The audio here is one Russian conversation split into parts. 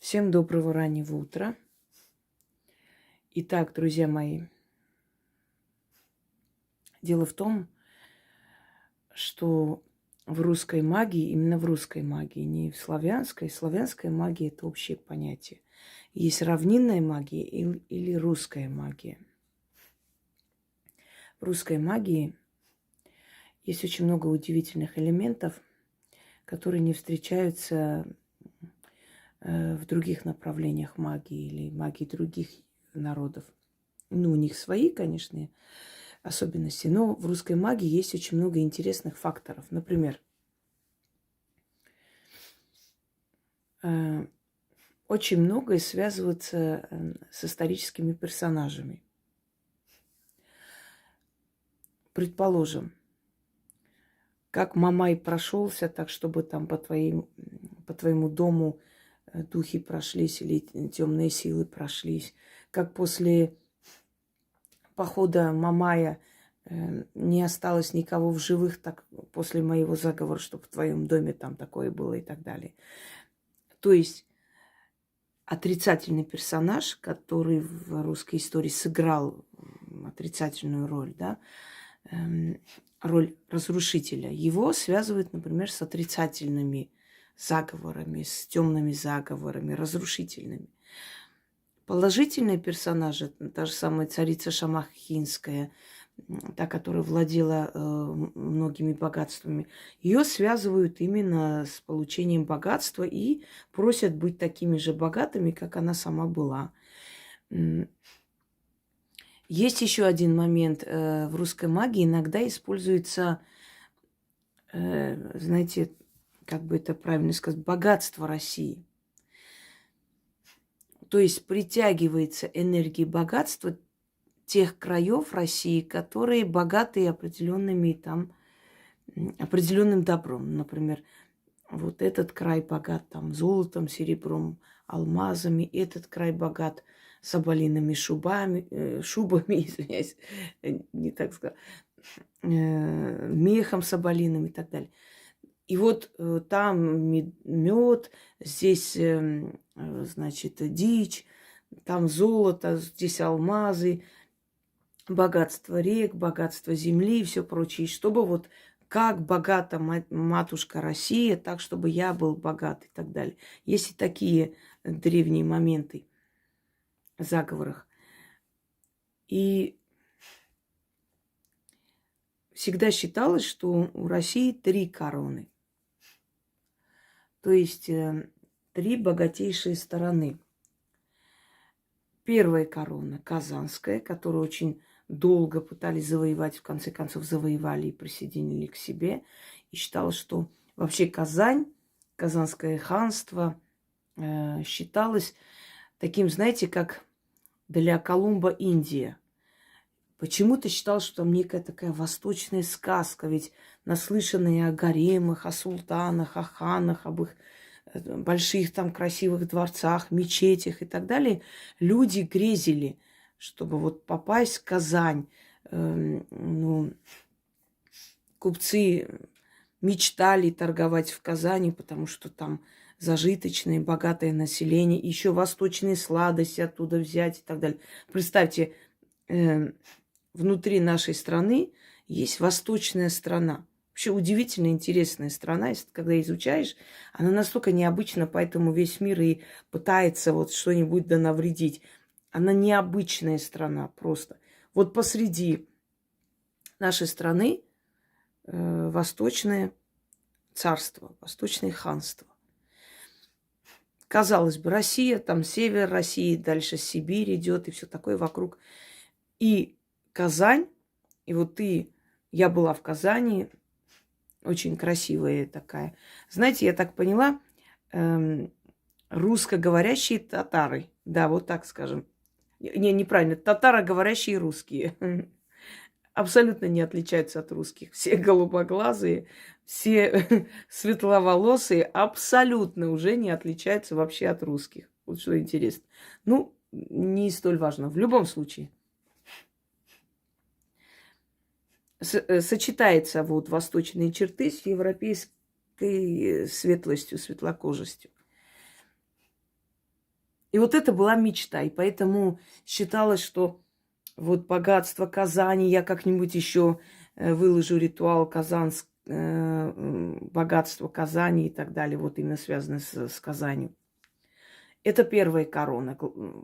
Всем доброго раннего утра. Итак, друзья мои, дело в том, что в русской магии, именно в русской магии, не в славянской. Славянская магия – это общее понятие. Есть равнинная магия или русская магия. В русской магии есть очень много удивительных элементов, которые не встречаются в других направлениях магии или магии других народов. Ну, у них свои, конечно, особенности, но в русской магии есть очень много интересных факторов. Например, очень многое связывается с историческими персонажами. Предположим, как Мамай прошелся так, чтобы там по твоему дому духи прошлись или темные силы прошлись. Как после похода Мамая не осталось никого в живых, так после моего заговора, чтобы в твоем доме там такое было и так далее. То есть отрицательный персонаж, который в русской истории сыграл отрицательную роль, да, роль разрушителя, его связывают, например, с отрицательными заговорами, с темными заговорами, разрушительными. Положительные персонажи, та же самая царица Шамахинская, та, которая владела многими богатствами, ее связывают именно с получением богатства и просят быть такими же богатыми, как она сама была. Есть еще один момент. В русской магии иногда используется, знаете, как бы это правильно сказать, богатство России. То есть притягивается энергия богатства тех краев России, которые богаты определенным добром. Например, вот этот край богат там золотом, серебром, алмазами, этот край богат соболиными шубами, извиняюсь, не так сказала, мехом соболиным и так далее. И вот там мед, здесь, значит, дичь, там золото, здесь алмазы, богатство рек, богатство земли и все прочее. Чтобы вот как богата матушка Россия, так, чтобы я был богат и так далее. Есть и такие древние моменты в заговорах. И всегда считалось, что у России 3 короны. То есть 3 богатейшие стороны. Первая корона – Казанская, которую очень долго пытались завоевать, в конце концов завоевали и присоединили к себе. И считалось, что вообще Казань, Казанское ханство считалось таким, знаете, как для Колумба Индия. Почему-то считалось, что там некая такая восточная сказка, ведь наслышанные о гаремах, о султанах, о ханах, об их больших там красивых дворцах, мечетях и так далее, люди грезили, чтобы вот попасть в Казань. Купцы мечтали торговать в Казани, потому что там зажиточное, богатое население, еще восточные сладости оттуда взять и так далее. Представьте, внутри нашей страны есть восточная страна. Вообще удивительно интересная страна, если когда изучаешь, она настолько необычна, поэтому весь мир и пытается вот что-нибудь да навредить. Она необычная страна просто. Вот посреди нашей страны восточное царство, восточное ханство. Казалось бы, Россия, там север России, дальше Сибирь идет и все такое вокруг. И Казань, и вот я была в Казани, очень красивая такая. Знаете, я так поняла, русскоговорящие татары. Да, вот так скажем. Неправильно. Татароговорящие русские. Абсолютно не отличаются от русских. Все голубоглазые, все светловолосые, абсолютно уже не отличаются вообще от русских. Вот что интересно. Ну, не столь важно. В любом случае. Сочетается вот восточные черты с европейской светлостью, светлокожестью. И вот это была мечта. И поэтому считалось, что вот богатство Казани, я как-нибудь еще выложу ритуал богатство Казани и так далее, вот именно связанное с Казанью. Это первая корона,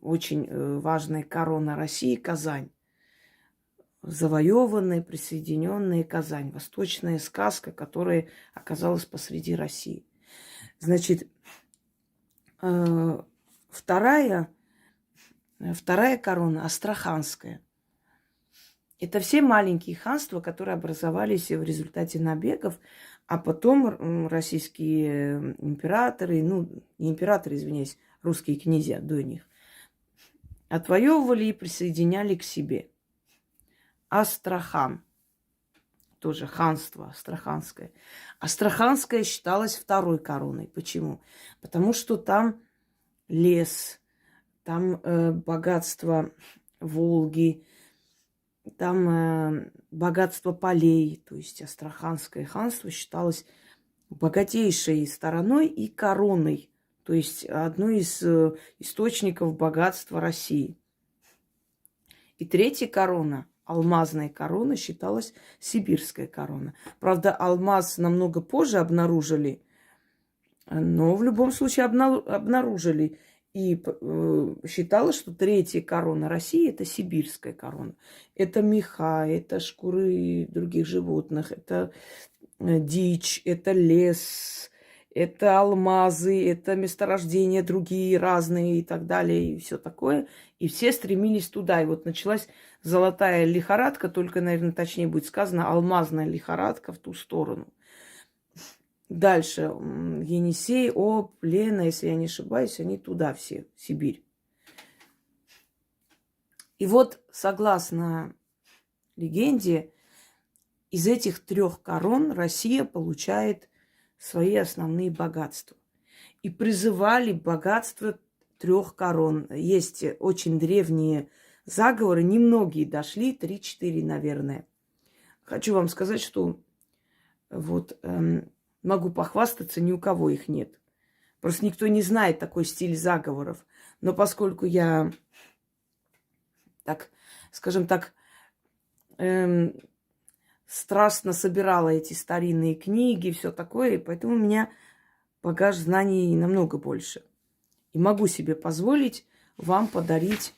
очень важная корона России, Казань. Завоеванная, присоединенная Казань. Восточная сказка, которая оказалась посреди России. Значит, вторая корона астраханская. Это все маленькие ханства, которые образовались в результате набегов, а потом российские императоры, не императоры, извиняюсь, русские князья до них, отвоевывали и присоединяли к себе. Астрахан, тоже ханство астраханское. Астраханское считалось второй короной. Почему? Потому что там лес, там богатство Волги, там богатство полей. То есть Астраханское ханство считалось богатейшей стороной и короной. То есть одной из источников богатства России. И третья корона, алмазная корона, считалась сибирская корона. Правда, алмаз намного позже обнаружили, но в любом случае обнаружили. И считалось, что третья корона России – это сибирская корона. Это меха, это шкуры других животных, это дичь, это лес, это алмазы, это месторождения другие разные и так далее, и все такое. И все стремились туда. И вот началась золотая лихорадка, только, наверное, точнее будет сказано, алмазная лихорадка в ту сторону. Дальше Енисей, Обь, Лена, если я не ошибаюсь, они туда все, в Сибирь. И вот, согласно легенде, из этих трех корон Россия получает свои основные богатства. И призывали богатство трех корон. Есть очень древние заговоры, немногие дошли, 3-4, наверное. Хочу вам сказать, что вот могу похвастаться, ни у кого их нет. Просто никто не знает такой стиль заговоров. Но поскольку я, так, скажем так, страстно собирала эти старинные книги, все такое, и поэтому у меня багаж знаний намного больше. И могу себе позволить вам подарить,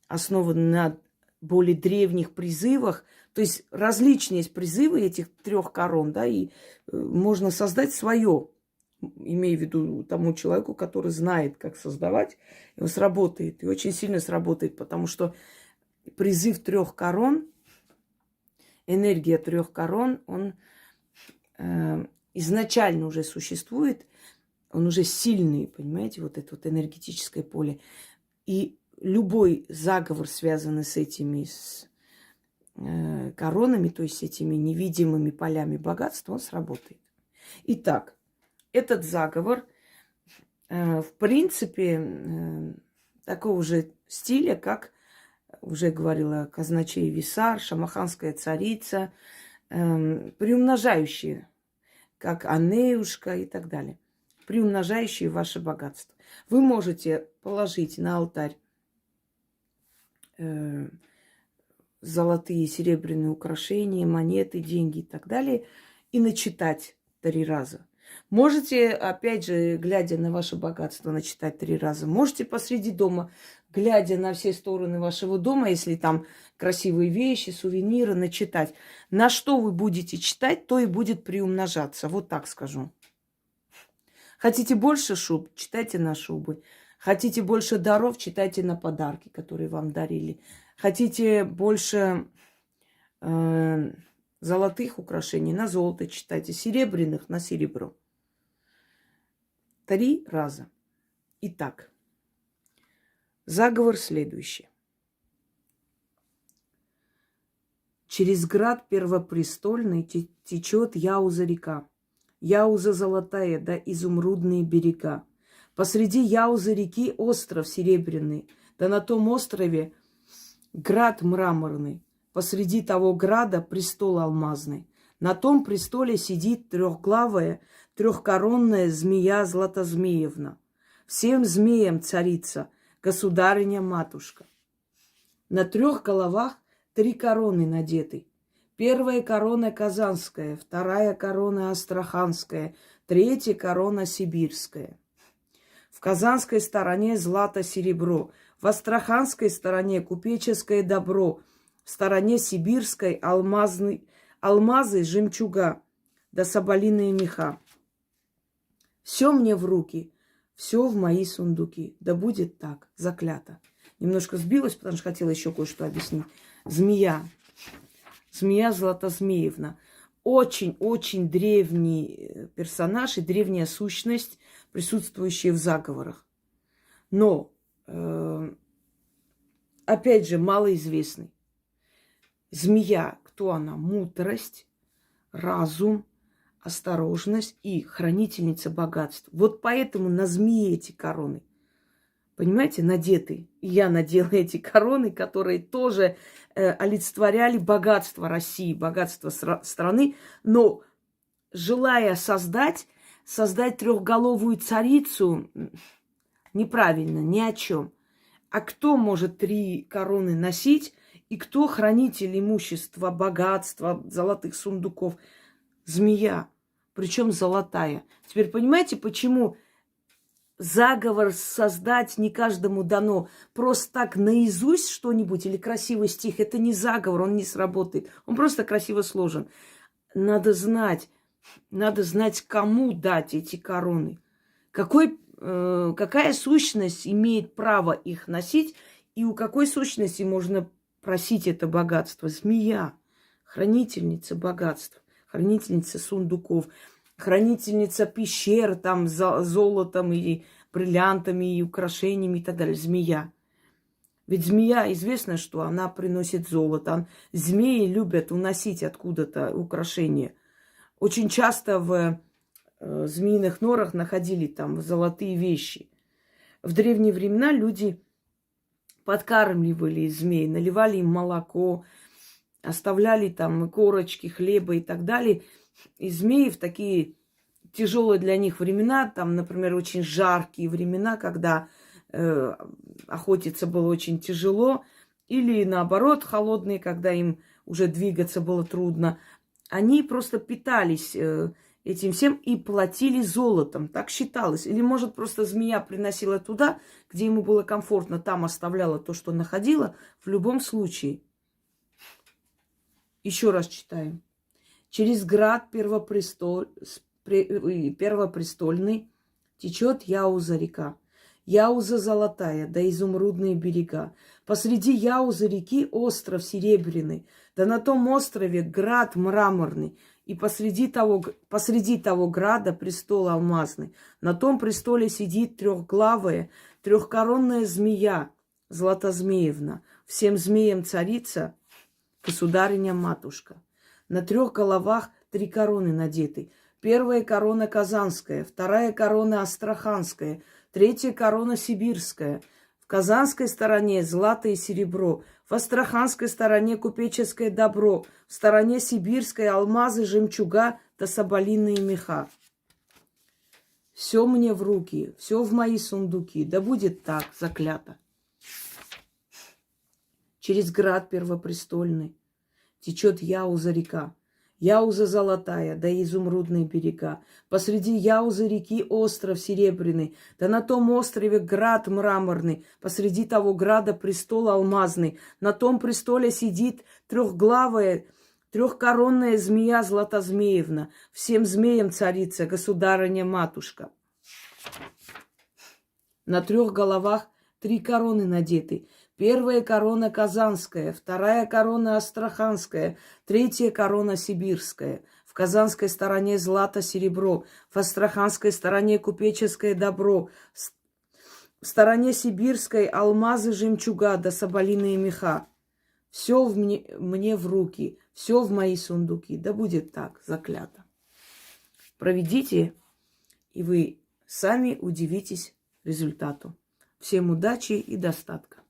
основанные на более древних призывах. То есть различные есть призывы этих трех корон, да, и можно создать свое, имея в виду тому человеку, который знает, как создавать, и он сработает, и очень сильно сработает, потому что призыв трех корон, энергия трех корон, он изначально уже существует, он уже сильный, понимаете, вот это вот энергетическое поле. И любой заговор, связанный с этими коронами, то есть с этими невидимыми полями богатства, он сработает. Итак, этот заговор, в принципе, такого же стиля, как уже говорила казначей Висар, шамаханская царица, приумножающие, как Анеушка и так далее, приумножающие ваше богатство. Вы можете положить на алтарь золотые, серебряные украшения, монеты, деньги и так далее, и начитать 3 раза. Можете, опять же, глядя на ваше богатство, начитать 3 раза. Можете посреди дома, глядя на все стороны вашего дома, если там красивые вещи, сувениры, начитать. На что вы будете читать, то и будет приумножаться. Вот так скажу. Хотите больше шуб, читайте на шубы. Хотите больше даров, читайте на подарки, которые вам дарили. Хотите больше золотых украшений, на золото читайте. Серебряных на серебро. 3 раза. Итак, заговор следующий. Через град первопрестольный течет Яуза река. Яуза золотая, да изумрудные берега. Посреди Яузы реки остров серебряный, да на том острове град мраморный. Посреди того града престол алмазный. На том престоле сидит трехглавая, трехкоронная змея Златозмеевна. Всем змеям царица, государыня-матушка. На 3 головах 3 короны надеты. Первая корона казанская, вторая корона астраханская, третья корона сибирская. В казанской стороне злато-серебро, в астраханской стороне купеческое добро, в стороне сибирской алмазы, жемчуга да соболиные меха. Все мне в руки, все в мои сундуки. Да будет так, заклято. Немножко сбилась, потому что хотела еще кое-что объяснить. Змея. Змея Златозмеевна. Очень-очень древний персонаж и древняя сущность, присутствующая в заговорах. Но, опять же, малоизвестный. Змея, кто она? Мудрость, разум, осторожность и хранительница богатств. Вот поэтому на змее эти короны. Понимаете, надеты. И я надела эти короны, которые тоже олицетворяли богатство России, богатство страны. Но желая создать трехголовую царицу, неправильно, ни о чем. А кто может 3 короны носить? И кто хранитель имущества, богатства, золотых сундуков? Змея. Причем золотая. Теперь понимаете, почему заговор создать не каждому дано? Просто так наизусть что-нибудь или красивый стих, это не заговор, он не сработает. Он просто красиво сложен. Надо знать, кому дать эти короны. Какая сущность имеет право их носить, и у какой сущности можно просить это богатство? Змея, хранительница богатств, хранительница сундуков, хранительница пещер там с золотом и бриллиантами и украшениями и так далее. Змея. Ведь змея, известно, что она приносит золото. Змеи любят уносить откуда-то украшения. Очень часто в змеиных норах находили там золотые вещи. В древние времена люди подкармливали змей, наливали им молоко, оставляли там корочки хлеба и так далее. И змеи в такие тяжелые для них времена, там, например, очень жаркие времена, когда охотиться было очень тяжело, или наоборот холодные, когда им уже двигаться было трудно, они просто питались этим всем и платили золотом. Так считалось. Или, может, просто змея приносила туда, где ему было комфортно, там оставляла то, что находила. В любом случае. Еще раз читаем. Через град первопрестольный течет Яуза река. Яуза золотая, да изумрудные берега. Посреди Яузы реки остров серебряный, да на том острове град мраморный. И посреди того града престол алмазный. На том престоле сидит трехглавая, трехкоронная змея Златозмеевна. Всем змеям царица, государыня-матушка. На 3 головах 3 короны надеты. Первая корона казанская, вторая корона астраханская, третья корона сибирская. В казанской стороне злато и серебро, в астраханской стороне купеческое добро, в стороне сибирской алмазы, жемчуга да соболиные меха. Все мне в руки, все в мои сундуки, да будет так, заклято. Через град первопрестольный течет Яуза река. Яуза золотая, да изумрудные берега. Посреди Яузы реки остров серебряный, да на том острове град мраморный. Посреди того града престол алмазный. На том престоле сидит трехглавая, трехкоронная змея Златозмеевна. Всем змеям царица, государыня-матушка. На 3 головах 3 короны надеты. Первая корона казанская, вторая корона астраханская, третья корона сибирская. В казанской стороне злато, серебро, в астраханской стороне купеческое добро, в стороне сибирской алмазы, жемчуга да соболиные меха. Все мне в руки, все в мои сундуки. Да будет так, заклято. Проведите, и вы сами удивитесь результату. Всем удачи и достатка.